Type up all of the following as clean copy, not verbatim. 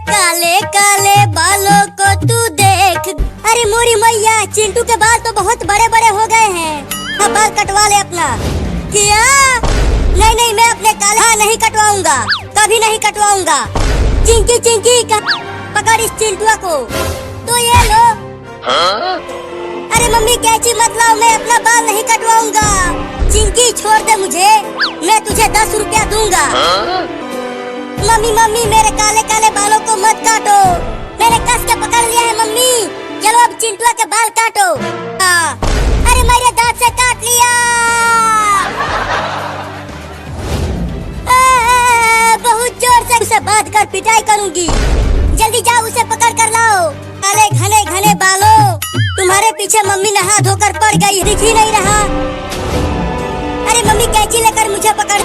काले काले बालों को तू देख। अरे मोरी मैया, चिंटू के बाल तो बहुत बड़े बड़े हो गए हैं। अब बाल कटवा ले अपना। क्या? नहीं नहीं, मैं अपने काले नहीं कटवाऊंगा, कभी नहीं कटवाऊंगा। चिंकी चिंकी पकड़ इस चिंटुआ को। तो ये लो। अरे मम्मी कैची मत लाओ, मैं अपना बाल नहीं कटवाऊंगा। चिंकी छोड़ दे मुझे, मैं तुझे 10 रुपया दूंगा। मम्मी मम्मी, मेरे काले काले बालों को मत काटो, मैंने कस के पकड़ लिया है मम्मी। चलो अब चिंटुआ के बाल काटो। अरे मेरे दांत से काट लिया। बहुत जोर से उसे बांध कर पिटाई करूंगी। जल्दी जाओ, उसे पकड़ कर लाओ। काले घने घने बालों, तुम्हारे पीछे मम्मी नहा धोकर पड़ गई, दिख ही नहीं रहा। अरे मम्मी कैंची लेकर मुझे पकड़।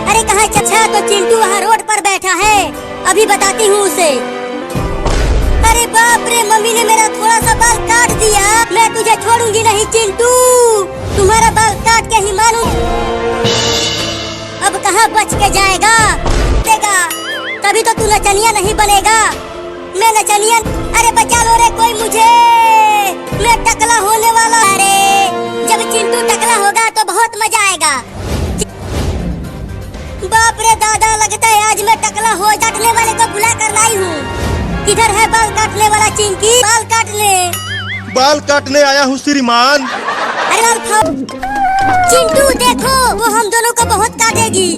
अरे कहाँ? अच्छा तो चिंटू वहाँ रोड पर बैठा है, अभी बताती हूँ उसे। अरे बाप रे, मम्मी ने मेरा थोड़ा सा बाल काट दिया। मैं तुझे छोड़ूंगी नहीं चिंटू, तुम्हारा बाल काट के ही मानू। अब कहाँ बच के जाएगा? देगा तभी तो तू नचनिया नहीं बनेगा। मैं नचनिया? अरे बचा लो रे कोई मुझे, मैं टकला होने वाला। अरे जब चिंटू टकला होगा तो बहुत मजा आएगा। बाप रे दादा, लगता है आज मैं टकला हो। काटने वाले को बुला कर लाई हूँ। किधर है बाल काटने वाला? चिंकी, बाल काटने आया हूँ श्रीमान। अरे चिंटू देखो, वो हम दोनों को बहुत काटेगी।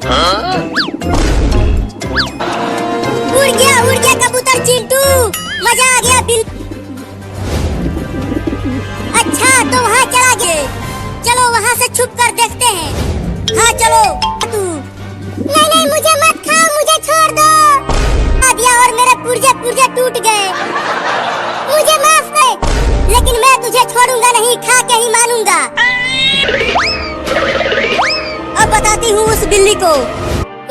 उड़ गया कबूतर चिंटू, मजा आ गया। अच्छा तो वहाँ चला गए, चलो वहाँ से छुप कर देखते हैं। हाँ चलो। तू नहीं नहीं, मुझे मत खाओ, मुझे छोड़ दो। आ दिया और मेरे पुर्जे टूट गए। मुझे माफ कर, लेकिन मैं तुझे छोड़ूंगा नहीं, खा के ही मानूंगा। अब बताती हूँ उस बिल्ली को,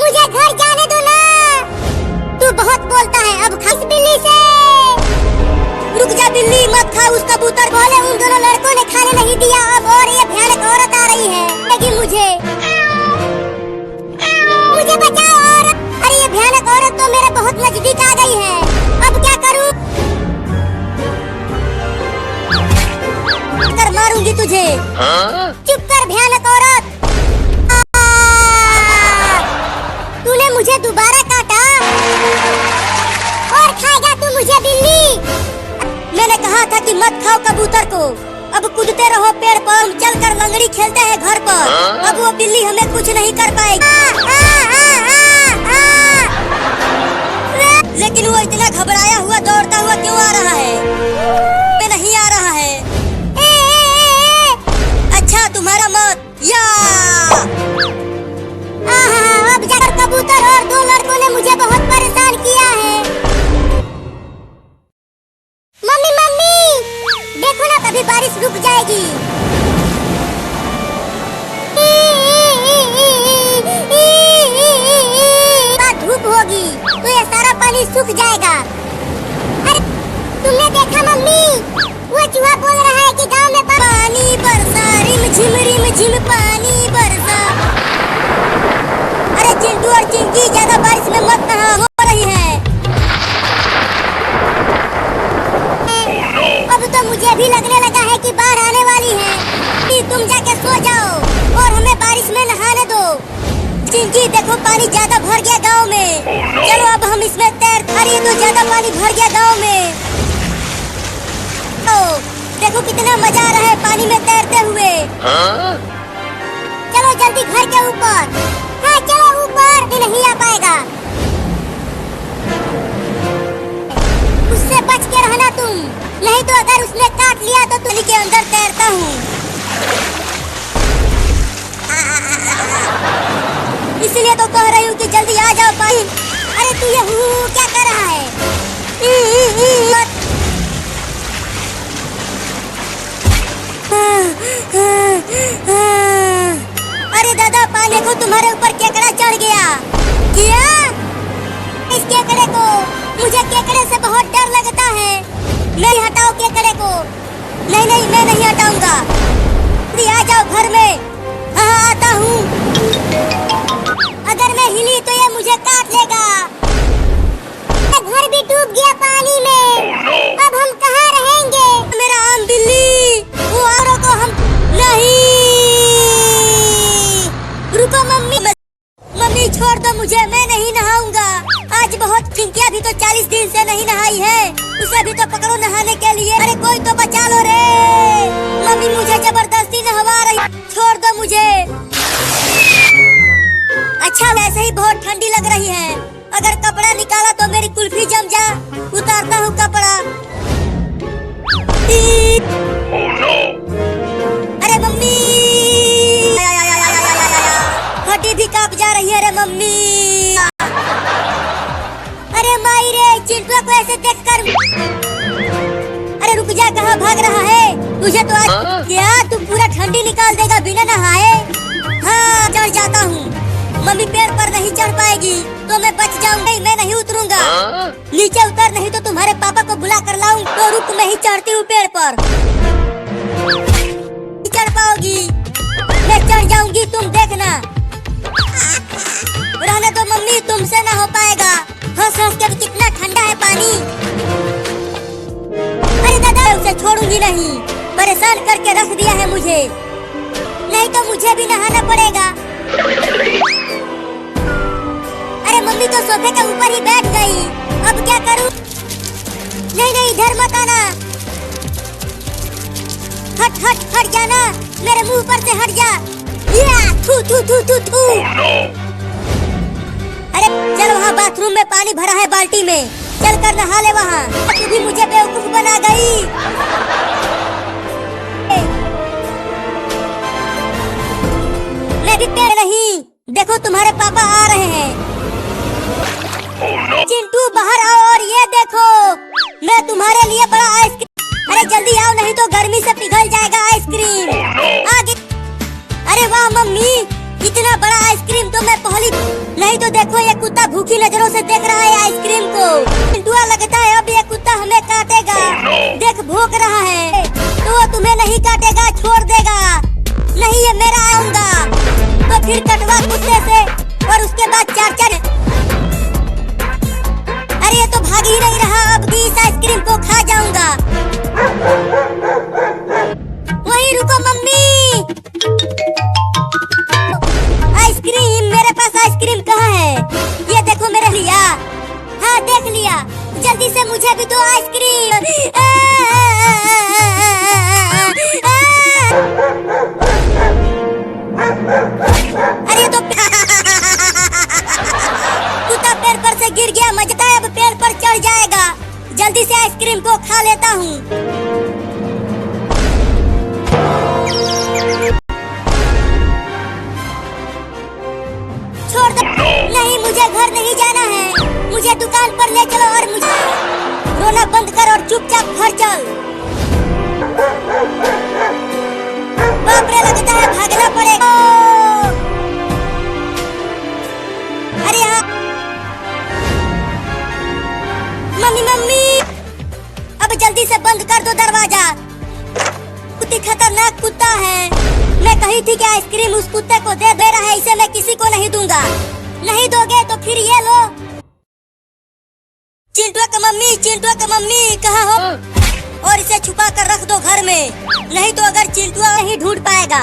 मुझे घर जाने दो ना। तू बहुत बोलता है, अब खा इस बिल्ली से। रुक जा बिल्ली, मत खा उस कबूतर। बोले उन दोनों लड़कों ने खाने नहीं दिया, अब और ये भयानक औरत आ रही है। लेकिन मुझे बचाओ औरत। अरे ये भयानक औरत तो मेरे बहुत नजदीक आ गई है, अब क्या करूं? कर मारूंगी तुझे। चुप कर भयानक औरत। तूने मुझे दोबारा काटा और खाएगा तू मुझे बिल्ली। मैंने कहा था कि मत खाओ कबूतर को। अब कूदते रहो पेड़ पर, चल कर लंगड़ी खेलते हैं घर पर। अब वो बिल्ली हमें कुछ नहीं कर पाएगी। लेकिन वो इतना घबराया हुआ दौड़ता हुआ क्यों आ रहा है? मैं नहीं आ रहा है। अच्छा तुम्हारा मत या। अब जाकर कबूतर और 2 लड़कों ने मुझे बहुत परेशान किया है। मम्मी मम्मी देखो ना, कभी बारिश रुक जाएगी। धूप होगी तो ये सारा पानी सूख जाएगा। अरे तुमने देखा मम्मी, वो चूहा बोल रहा है कि गांव में पानी बरसा, रिम झिम पानी बरसा। अरे चिंटू और चिंकी, ज्यादा बारिश में मत नहा, हो रही है। अब तो मुझे भी लगने लगा है कि बाढ़ आने वाली है। तुम जाके सो जाओ और हमें बारिश में नहाने दो। चिंकी देखो, पानी ज्यादा भर गया गांव में। चलो अब हम इसमें अरे तो ज्यादा पानी भर गया गांव में। देखो कितना मजा आ रहा है पानी में तैरते हुए। चलो जल्दी घर के ऊपर। हाँ चलो ऊपर, नहीं आ पाएगा। उससे बच के रहना तुम, नहीं तो अगर उसने काट लिया तो तुम के अंदर तैरता हूँ। इसीलिए तो कह रही हूँ कि जल्दी आ जाओ पानी। अरे तू ये क्या कर रहा है? अरे दादा, पानी को तुम्हारे ऊपर केकड़ा चढ़ गया। क्या? इस केकड़े को, मुझे केकड़े से बहुत डर लगता है। नहीं हटाओ केकड़े को। नहीं नहीं, मैं नहीं हटाऊंगा। आ जाओ घर में। हाँ आता हूँ। अगर मैं हिली तो ये मुझे मुझे काट लेगा। घर भी डूब गया पानी में। अब हम कहाँ रहेंगे? मेरा आम बिल्ली, वो औरों को हम नहीं। रुको मम्मी, मम्मी छोड़ दो मुझे, मैं नहीं नहाऊंगा। आज बहुत चिंकिया भी तो 40 दिन से नहीं नहाई है, उसे भी तो पकड़ो नहाने के लिए। अरे कोई तो बचा लो रे। मम्मी मुझे जबरदस्ती नहवा रही, छोड़ दो मुझे। अच्छा वैसे ही बहुत ठंडी लग रही है, अगर कपड़ा निकाला तो मेरी कुल्फी जम जा। उतारता हूँ कपड़ा। अरे मम्मी, हड्डी भी कांप जा रही है रे मम्मी। अरे माई रे, चिंटू को ऐसे देखकर। अरे रुक जा, कहाँ भाग रहा है? तुझे तो आज क्या तू पूरा ठंडी निकाल देगा बिना नहाए? हाँ चढ़ जाता हूँ। मम्मी पेड़ पर नहीं चढ़ पाएगी तो मैं बच जाऊंगी, मैं नहीं उतरूंगा। नीचे उतर, नहीं तो तुम्हारे पापा को बुला कर लाऊं। तो रुक, मैं ही चढ़ती हूँ पेड़ पर। चढ़ पाओगी? मैं चढ़ जाऊंगी, तुम देखना। रहने दो मम्मी, तुमसे ना हो पाएगा। हंस हंस के कितना ठंडा है पानी। अरे दादा, उसे छोड़ूंगी नहीं, परेशान करके रख दिया है मुझे। नहीं तो मुझे भी नहाना पड़ेगा। अरे मम्मी तो सोफे के ऊपर ही बैठ गई, अब क्या करूं? नहीं नहीं, इधर मत आना। हट हट हट जाना, मेरे मुंह पर से हट जा। थू थू थू थू थू। अरे चल, वहाँ बाथरूम में पानी भरा है बाल्टी में, चल कर नहा ले वहाँ। तू भी मुझे बेवकूफ बना गई। मैं भी पेड़ नहीं, देखो तुम्हारे पापा आ रहे हैं। चिंटू बाहर आओ और ये देखो, मैं तुम्हारे लिए बड़ा आइसक्रीम। अरे जल्दी आओ, नहीं तो गर्मी से पिघल जाएगा आइसक्रीम। आगे। अरे वाह मम्मी, इतना बड़ा आइसक्रीम तो मैं पहली। नहीं तो देखो, ये कुत्ता भूखी नजरों से देख रहा है आइसक्रीम को। चिंटू लगता है अब ये कुत्ता हमें काटेगा। देख भौंक रहा है, तो वो तुम्हें नहीं काटेगा, छोड़ देगा। नहीं, ये मेरा आऊंगा तो फिर कटवा कुत्ते से, और उसके बाद चार। अरे ये तो भाग ही नहीं रहा, अब भी इस आइसक्रीम को खा जाऊंगा। वहीं रुको मम्मी। आइसक्रीम, मेरे पास आइसक्रीम कहाँ है? ये देखो मेरे लिया। हाँ देख लिया, जल्दी से मुझे भी दो आइसक्रीम। अरे तो कुत्ता पेड़ पर से गिर गया, मजा है, अब पेड़ पर चढ़ जाएगा। जल्दी से आइसक्रीम को खा लेता हूँ। छोड़ दो। नहीं, मुझे घर नहीं जाना है, मुझे दुकान पर ले चलो और मुझे रोना बंद कर और चुपचाप घर चल। बाप रे, लगता है भागना पड़ेगा। अरे हाँ मम्मी, मम्मी अब जल्दी से बंद कर दो दरवाजा। कुत्ती खतरनाक कुत्ता है। मैं कही थी कि आइसक्रीम उस कुत्ते को दे रहा है, इसे मैं किसी को नहीं दूंगा। नहीं दोगे तो फिर ये लो। चिंटू का मम्मी कहाँ हो? और इसे छुपा कर रख दो घर में, नहीं तो अगर चिंटू नहीं ढूंढ पाएगा।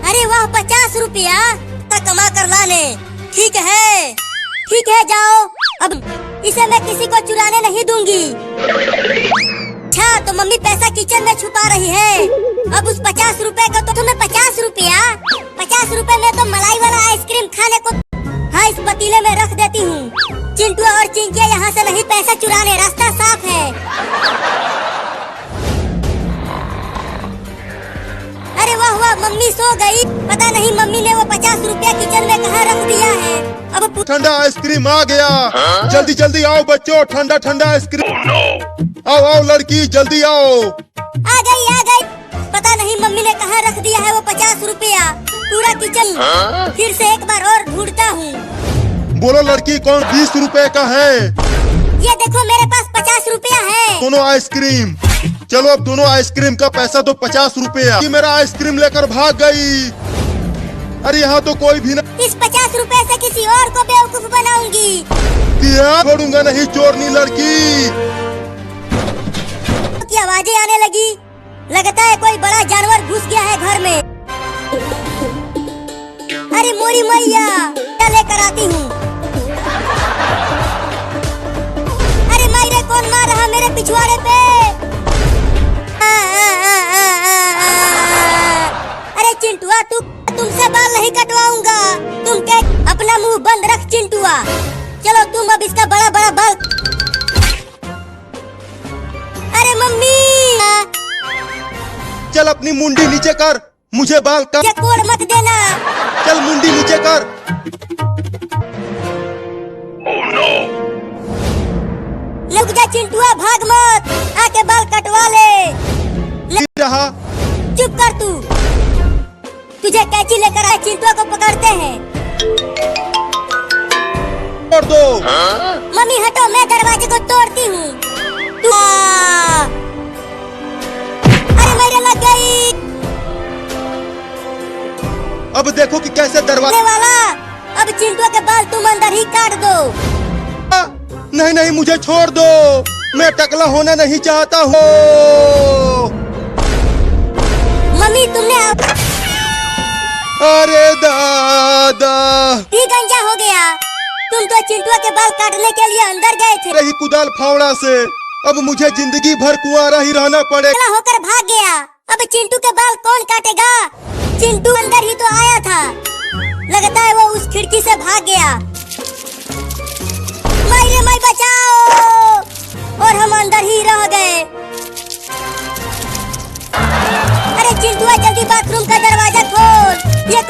अरे वाह, 50 रुपया कमा कर लाने। ठीक है जाओ, अब इसे मैं किसी को चुराने नहीं दूंगी। अच्छा, तो मम्मी पैसा किचन में छुपा रही है। अब उस 50 रुपए का तो तुम्हें 50 रुपए में तो मलाई वाला आइसक्रीम खाने को। हाँ, इस पतीले में रख देती हूँ। चिंटू और चिंकिया यहाँ से नहीं पैसा चुराने, रास्ता साफ है। अरे वाह वाह, मम्मी सो गई। पता नहीं मम्मी ने वो 50 रुपया किचन में कहाँ रख दिया है। अब ठंडा आइसक्रीम आ गया। जल्दी जल्दी आओ बच्चों, ठंडा ठंडा आइसक्रीम। आओ लड़की, जल्दी आओ। आ गई। पता नहीं मम्मी ने कहाँ रख दिया है वो 50 रुपया। पूरा किचन फिर से एक बार और ढूंढता हूँ। बोलो लड़की, कौन 20 रुपए का है? ये देखो, मेरे पास 50 रुपया है। दोनों आइसक्रीम। चलो अब दोनों आइसक्रीम का पैसा दो 50 रुपया। मेरा आइसक्रीम लेकर भाग गई। अरे यहाँ तो कोई भी ना। इस 50 रुपए से किसी और को बेवकूफ क्या छोड़ूंगा नहीं चोरनी लड़की। की आवाजें आने लगी। लगता है कोई बड़ा जानवर घुस गया है घर में। अरे मोरी मैया, क्या लेकर आती हूँ। अरे मायरे, कौन मार रहा मेरे पिछवाड़े पे। अरे चिंटुआ, तुमसे बाल नहीं कटवाऊंगा। तुम क्या अपना मुंह बंद रख चिंटुआ। चलो तुम अब इसका बड़ा बड़ा बाल। अरे मम्मी, चल अपनी मुंडी नीचे कर, मुझे बाल का मुझे कोड़ मत देना। चल मुंडी नीचे कर। रुक जा चिंटुआ, भाग मत, आके बाल कटवा ले रहा। चुप कर तू। तुझे कैंची लेकर आए, चिंटुआ को पकड़ते हैं। तोड़ दो। मम्मी हटो, मैं दरवाजे को तोड़ती हूँ। अरे मेरे लग गई। अब देखो कि कैसे दरवाजा वाला। अब चिंटुआ के बाल तुम अंदर ही काट दो। नहीं नहीं, मुझे छोड़ दो, मैं टकला होना नहीं चाहता हूँ। मम्मी तुमने अरे दादा, ही गंजा हो गया। तुम तो चिंटुआ के बाल काटने के लिए अंदर गए थे। रही कुदाल फावड़ा से, अब मुझे जिंदगी भर कुंवारा ही रहना पड़ेगा। होकर भाग गया। अब चिंटू के बाल कौन काटेगा। चिंटू अंदर ही तो आया था। लगता है वो उस खिड़की से भाग गया। मायरे माय बचाओ, और हम अंदर ही रह गए। अरे चिंटुआ, जल्दी बाथरूम का दरवाजा खोल। ये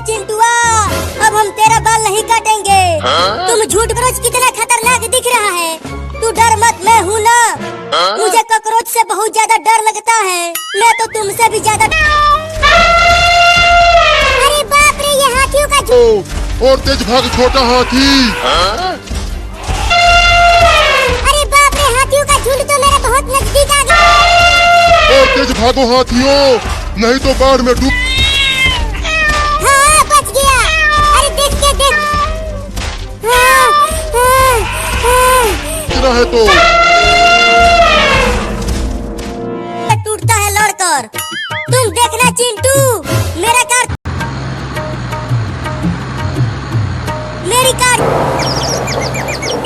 चिंटुआ, अब हम तेरा बाल नहीं काटेंगे। तुम झूठ कॉकरोच कितना खतरनाक दिख रहा है। तू डर मत, मैं हूँ ना। मुझे कॉकरोच से बहुत ज्यादा डर लगता है। मैं तो तुमसे भी ज्यादा। अरे बाप रे, ये हाथियों का और तेज भाग छोटा हाथी। अरे बाप रे, हाथियों का झुंड तो मेरे बहुत नजदीक आ गया। और तेज भागो हाथियों, नहीं तो बाढ़ में डूब। हाँ, बच गया। अरे देख के देख। है तो टूटता है लड़कर। तुम देखना चिंटू, मेरा कार, मेरी कार।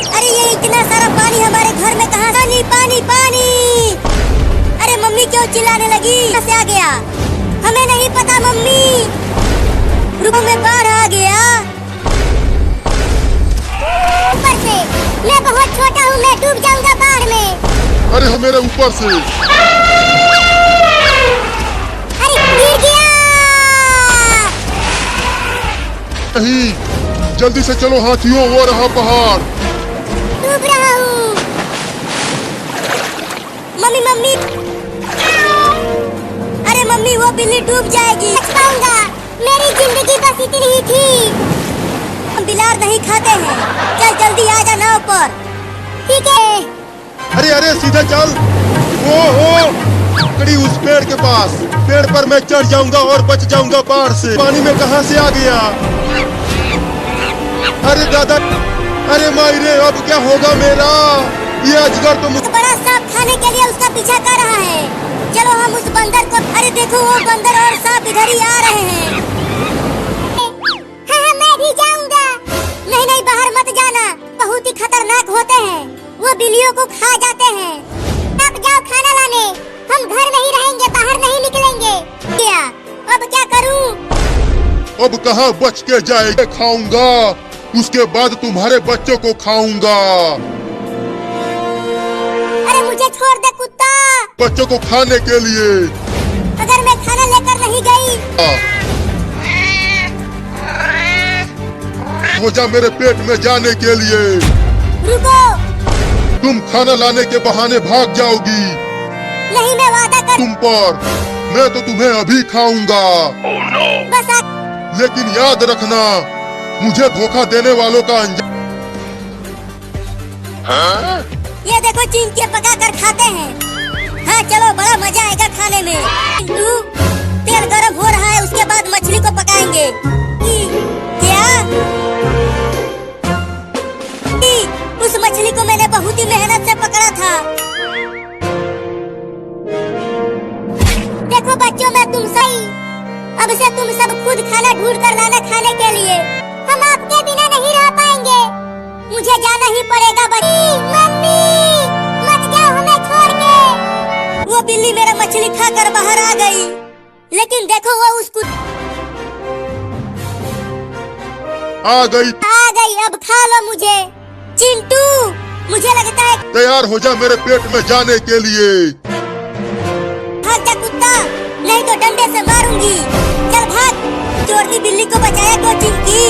अरे ये इतना सारा पानी हमारे घर में कहाँ। पानी पानी पानी। अरे मम्मी क्यों चिल्लाने लगी। कहाँ से आ गया हमें नहीं पता। मम्मी रुको, में बाढ़ आ गया। ऊपर से मैं बहुत छोटा हूँ, मैं डूब जाऊंगा बाढ़ में। अरे मेरे ऊपर से। अरे गिर गया। नहीं, जल्दी से चलो हाथियों, वो रहा पहाड़। डूब रहा हूँ। Mummy mummy. अरे मम्मी, वो बिल्ली डूब जाएगी। बच पाऊंगा, मेरी जिंदगी बस इतनी ही थी। हम बिलार नहीं खाते हैं। चल जल्दी आ जा नाव पर। ठीक है। अरे अरे सीधा चल। ओ कड़ी उस पेड़ के पास। पेड़ पर मैं चढ़ जाऊंगा और बच जाऊंगा बाढ़ से। पानी में कहां से आ गया। अरे दादा, अरे मायरे, अब क्या होगा मेरा। ये अजगर तो बड़ा सांप खाने के लिए उसका पीछा कर रहा है। चलो हम उस बंदर को। अरे देखो, वो बंदर और सांप इधर ही आ रहे हैं। हाँ, मैं भी जाऊंगा। नहीं नहीं, बाहर मत जाना, बहुत ही खतरनाक होते हैं। वो बिल्लियों को खा जाते हैं। अब जाओ खाना लाने। हम घर नहीं रहेंगे, बाहर नहीं निकलेंगे। क्या अब क्या करूं। अब कहाँ बच के जाएगा। खाऊंगा, उसके बाद तुम्हारे बच्चों को खाऊंगा। अरे मुझे छोड़ दे कुत्ता। बच्चों को खाने के लिए। अगर मैं खाना लेकर नहीं गई। हो जा मेरे पेट में जाने के लिए। रुको। तुम खाना लाने के बहाने भाग जाओगी। नहीं, मैं वादा कर। तुम पर मैं तो तुम्हें अभी खाऊंगा। बस लेकिन याद रखना, मुझे धोखा देने वालों का अंजाम। ये देखो, चिंचे पका कर खाते हैं। हाँ चलो, बड़ा मजा आएगा खाने में। तेल गरम हो रहा है, उसके बाद मछली को पकाएंगे। अब से तुम सब खुद खाना ढूंढ कर लाना खाने के लिए। हम आपके बिना नहीं रह पाएंगे। मुझे जाना ही पड़ेगा। मम्मी मत जाओ हमें छोड़ के। वो बिल्ली मेरा मछली खाकर बाहर आ गई, लेकिन देखो वो उसको आ गई। अब खा लो मुझे। चिंटू मुझे लगता है तैयार हो जा मेरे पेट में जाने के लिए। भाग जा कुत्ता, नहीं तो डंडे से मारूंगी। चल भाग। चोरनी बिल्ली को बचाया क्यों चिंकी?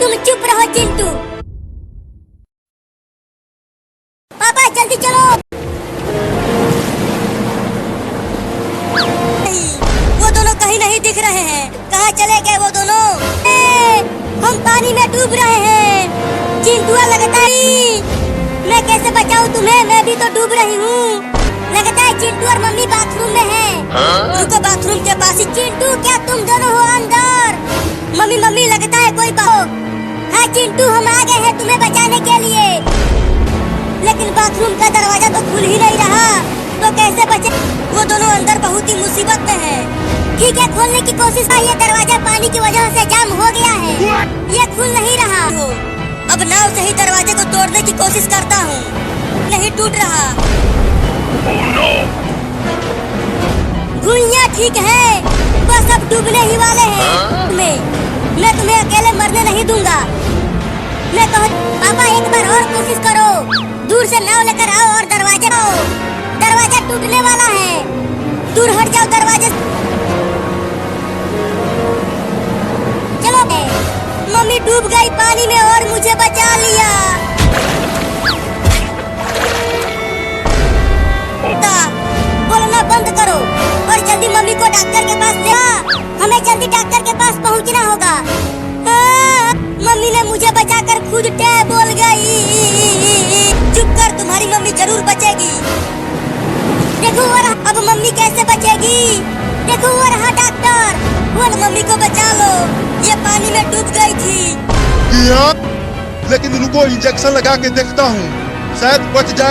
तुम चुप रहो चिंटू। पापा जल्दी चलो। वो दोनों कहीं नहीं दिख रहे हैं। कहाँ चले गए वो दोनों? हम पानी में डूब रहे हैं। चिंटुआ लगता है। मैं कैसे बचाऊं तुम्हें? मैं भी तो डूब रही हूँ। लगता है चिंटू और मम्मी बाथरूम में हैं। रुको बाथरूम के पास ही। चिंटू क्या तुम दोनों हो अंदर? मम्मी लगता है कोई हाँ चिंटू हम आ गए हैं तुम्हें बचाने के लिए। लेकिन बाथरूम का दरवाजा तो खुल ही नहीं रहा, तो कैसे बचे? वो दोनों अंदर बहुत ही मुसीबत में है। ठीक है खोलने की कोशिश। ये दरवाजा पानी की वजह से जाम हो गया है। ये खुल नहीं रहा। अब नाव से ही दरवाजे को तोड़ने की कोशिश करता हूँ। नहीं टूट रहा। गुड़िया ठीक है, बस अब डूबने ही वाले हैं। मैं तुम्हें अकेले मरने नहीं दूंगा। मैं पापा एक बार और कोशिश करो। दूर से नाव लेकर आओ और दरवाजा टूटने वाला है। दूर हट जाओ दरवाजे। चलो मम्मी डूब गई पानी में और मुझे बचा लिया। बोलना बंद करो और जल्दी मम्मी को डॉक्टर के पास ले। हमें जल्दी डॉक्टर के पास पहुंचना होगा। मम्मी ने मुझे बचाकर खुद बोल गई। चुप कर, तुम्हारी मम्मी जरूर बचेगी। देखो वो अब मम्मी कैसे बचेगी? देखो वो रहा डॉक्टर। वो मम्मी को बचा लो, ये पानी में डूब गई थी। लेकिन उनको इंजेक्शन लगा के देखता हूँ, शायद बच जाए।